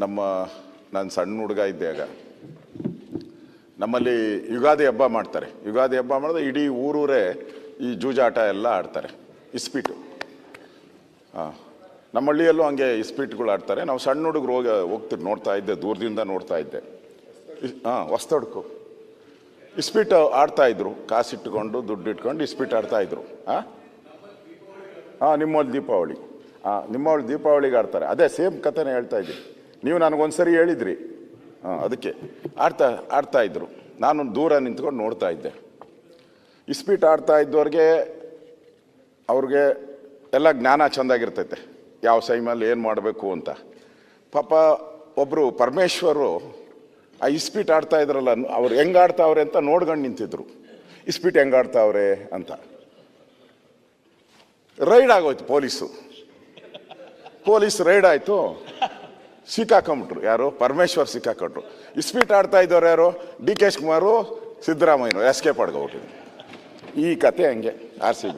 ನಾನು ಸಣ್ಣ ಹುಡುಗ ಇದ್ದೆ ಆಗ ನಮ್ಮಲ್ಲಿ ಯುಗಾದಿ ಹಬ್ಬ ಮಾಡ್ತಾರೆ. ಯುಗಾದಿ ಹಬ್ಬ ಮಾಡಿದ್ರೆ ಇಡೀ ಊರೂರೇ ಈ ಜೂಜಾಟ ಎಲ್ಲ ಆಡ್ತಾರೆ, ಇಸ್ಪೀಟು. ನಮ್ಮ ಹಳ್ಳಿಯಲ್ಲೂ ಹಂಗೆ ಇಸ್ಪೀಟ್ಗಳು ಆಡ್ತಾರೆ. ನಾವು ಸಣ್ಣ ಹುಡುಗರು ಹೋಗ್ತಿರು, ನೋಡ್ತಾ ಇದ್ದೆ, ದೂರದಿಂದ ನೋಡ್ತಾ ಇದ್ದೆ. ಹೊಸ್ತೊಡ್ಕು ಇಸ್ಪೀಟು ಆಡ್ತಾಯಿದ್ರು, ಕಾಸಿಟ್ಕೊಂಡು ದುಡ್ಡು ಇಟ್ಕೊಂಡು ಇಸ್ಪೀಟ್ ಆಡ್ತಾಯಿದ್ರು. ನಿಮ್ಮಲ್ಲಿ ದೀಪಾವಳಿ ನಿಮ್ಮವಳು ದೀಪಾವಳಿಗೆ ಆಡ್ತಾರೆ. ಅದೇ ಸೇಮ್ ಕಥೆನೇ ಹೇಳ್ತಾ ಇದ್ದೀನಿ. ನೀವು ನನಗೊಂದ್ಸರಿ ಹೇಳಿದ್ರಿ. ಅದಕ್ಕೆ ಆಡ್ತಾಯಿದ್ರು. ನಾನು ದೂರ ನಿಂತ್ಕೊಂಡು ನೋಡ್ತಾ ಇದ್ದೆ. ಇಸ್ಪೀಟ್ ಆಡ್ತಾ ಇದ್ದವ್ರಿಗೆ ಅವ್ರಿಗೆ ಎಲ್ಲ ಜ್ಞಾನ ಚೆಂದಾಗಿರ್ತೈತೆ, ಯಾವ ಸೈಮಲ್ಲಿ ಏನು ಮಾಡಬೇಕು ಅಂತ. ಪಾಪ ಒಬ್ಬರು ಪರಮೇಶ್ವರು ಆ ಇಸ್ಪೀಟ್ ಆಡ್ತಾ ಇದ್ರಲ್ಲ, ಅವ್ರು ಹೆಂಗೆ ಆಡ್ತಾವ್ರೆ ಅಂತ ನೋಡ್ಕೊಂಡು ನಿಂತಿದ್ರು. ಇಸ್ಪೀಟ್ ಹೆಂಗೆ ಆಡ್ತಾವ್ರೆ ಅಂತ. ರೈಡ್ ಆಗೋಯ್ತು, ಪೊಲೀಸ್ ರೈಡ್ ಆಯಿತು. ಸಿಕ್ಕಾಕೊಂಬಿಟ್ರು. ಯಾರು? ಪರಮೇಶ್ವರ್ ಸಿಕ್ಕಾಕೊಂಡ್ರು. ಇಸ್ಪೀಟ್ ಆಡ್ತಾ ಇದ್ದವ್ರು ಯಾರು? ಡಿ ಕೆ ಶಿವಕುಮಾರು, ಸಿದ್ದರಾಮಯ್ಯನವರು ಎಸ್ಕೇಪ್ ಆಡ್ಕೊಬಿಟ್ಟಿದ್ರು. ಈ ಕತೆ ಹಂಗೆ RCB.